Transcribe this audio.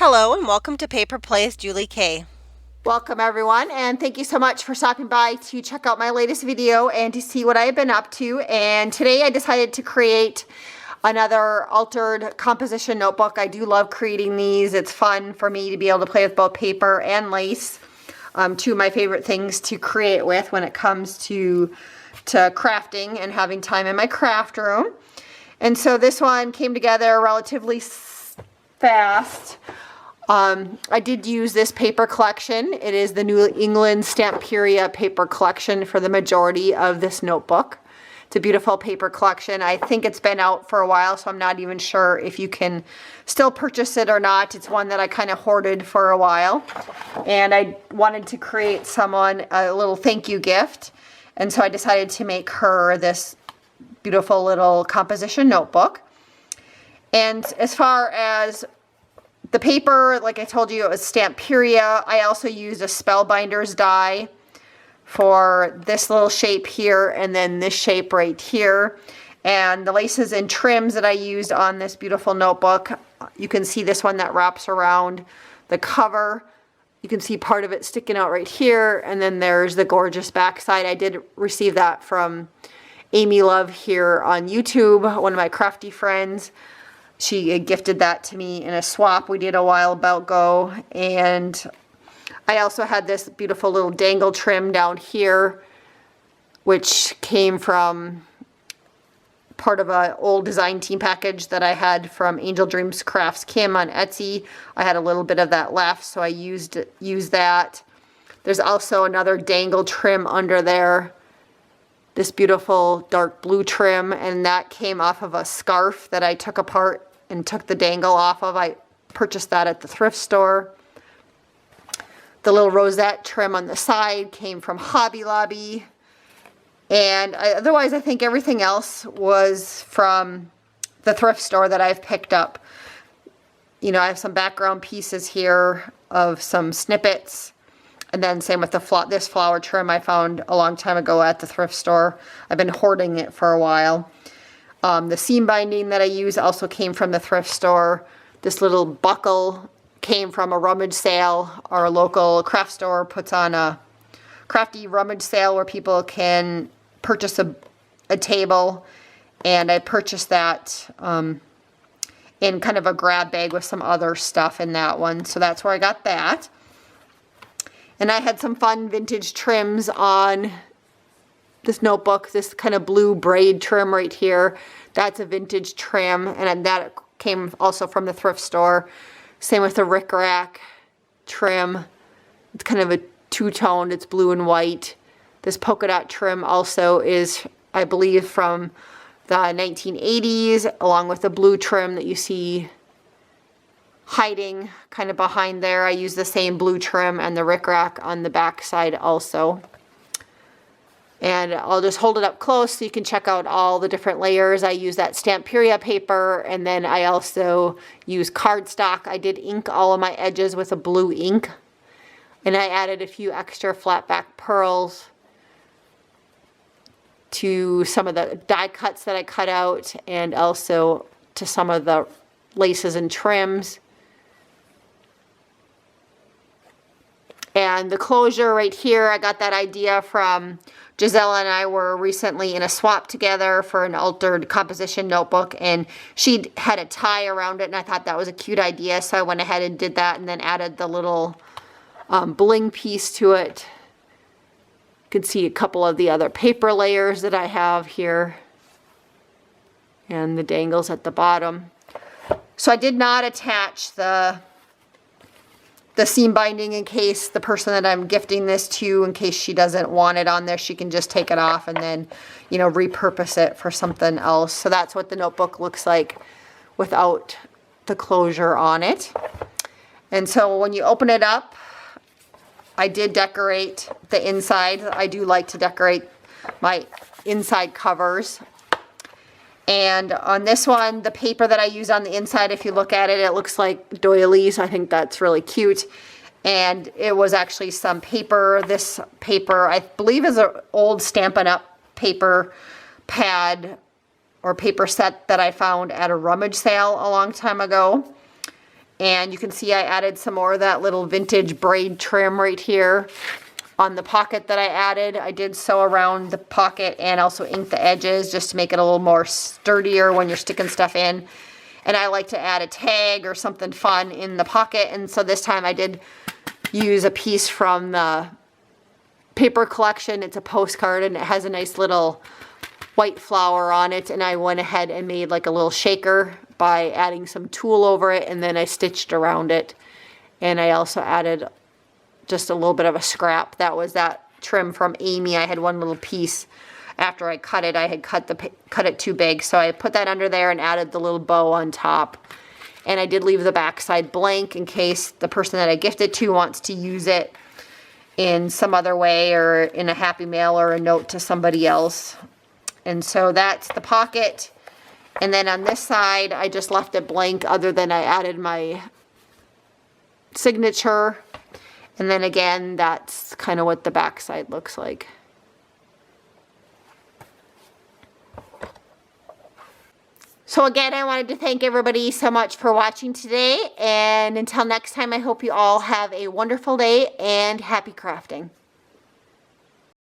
Hello and welcome to Paper Plays Julie K. Welcome everyone, and thank you so much for stopping by to check out my latest video and to see what I've been up to. And today I decided to create another altered composition notebook. I do love creating these. It's fun for me to be able to play with both paper and lace. Two of my favorite things to create with when it comes to crafting and having time in my craft room. And so this one came together relatively fast. I did use this paper collection. It is the New England Stamperia paper collection for the majority of this notebook. It's a beautiful paper collection. I think it's been out for a while, so I'm not even sure if you can still purchase it or not. It's one that I kind of hoarded for a while. And I wanted to create someone a little thank you gift. And so I decided to make her this beautiful little composition notebook. And as far as the paper, like I told you, it was Stamperia. I also used a Spellbinders die for this little shape here and then this shape right here. And the laces and trims that I used on this beautiful notebook, you can see this one that wraps around the cover. You can see part of it sticking out right here, and then there's the gorgeous backside. I did receive that from Amy Love here on YouTube, one of my crafty friends. She gifted that to me in a swap we did a while ago. And I also had this beautiful little dangle trim down here, which came from part of an old design team package that I had from Angel Dreams Crafts Kim on Etsy. I had a little bit of that left, so I used that. There's also another dangle trim under there. This beautiful dark blue trim, and that came off of a scarf that I took apart and took the dangle off of. I purchased that at the thrift store. The little rosette trim on the side came from Hobby Lobby. And otherwise, I think everything else was from the thrift store that I've picked up. You know, I have some background pieces here of some snippets. And then same with this flower trim I found a long time ago at the thrift store. I've been hoarding it for a while. The seam binding that I use also came from the thrift store. This little buckle came from a rummage sale. Our local craft store puts on a crafty rummage sale where people can purchase a table. And I purchased that in kind of a grab bag with some other stuff in that one. So that's where I got that. And I had some fun vintage trims on this notebook, this kind of blue braid trim right here. That's a vintage trim, and that came also from the thrift store. Same with the rickrack trim. It's kind of a two-toned, it's blue and white. This polka dot trim also is, I believe, from the 1980s, along with the blue trim that you see hiding kind of behind there. I use the same blue trim and the rickrack on the back side also. And I'll just hold it up close so you can check out all the different layers. I use that Stamperia paper, and then I also use cardstock. I did ink all of my edges with a blue ink. And I added a few extra flat back pearls to some of the die cuts that I cut out, and also to some of the laces and trims. And the closure right here, I got that idea from Gisela, and I were recently in a swap together for an altered composition notebook, and she had a tie around it, and I thought that was a cute idea, so I went ahead and did that, and then added the little bling piece to it. You can see a couple of the other paper layers that I have here, and the dangles at the bottom. So I did not attach the seam binding in case the person that I'm gifting this to, in case she doesn't want it on there, she can just take it off and then, you know, repurpose it for something else. So that's what the notebook looks like without the closure on it. And so when you open it up, I did decorate the inside. I do like to decorate my inside covers. And on this one, the paper that I use on the inside, if you look at it, it looks like doilies. I think that's really cute. And it was actually some paper. This paper, I believe, is an old Stampin' Up! Paper pad or paper set that I found at a rummage sale a long time ago. And you can see I added some more of that little vintage braid trim right here on the pocket that I added. I did sew around the pocket and also ink the edges just to make it a little more sturdier when you're sticking stuff in. And I like to add a tag or something fun in the pocket. And so this time I did use a piece from the paper collection. It's a postcard and it has a nice little white flower on it. And I went ahead and made like a little shaker by adding some tulle over it, and then I stitched around it. And I also added just a little bit of a scrap. That was that trim from Amy. I had one little piece. After I cut it, I had cut it too big. So I put that under there and added the little bow on top. And I did leave the back side blank in case the person that I gifted to wants to use it in some other way, or in a happy mail or a note to somebody else. And so that's the pocket. And then on this side, I just left it blank, other than I added my signature. And then again, that's kind of what the back side looks like. So again, I wanted to thank everybody so much for watching today. And until next time, I hope you all have a wonderful day and happy crafting.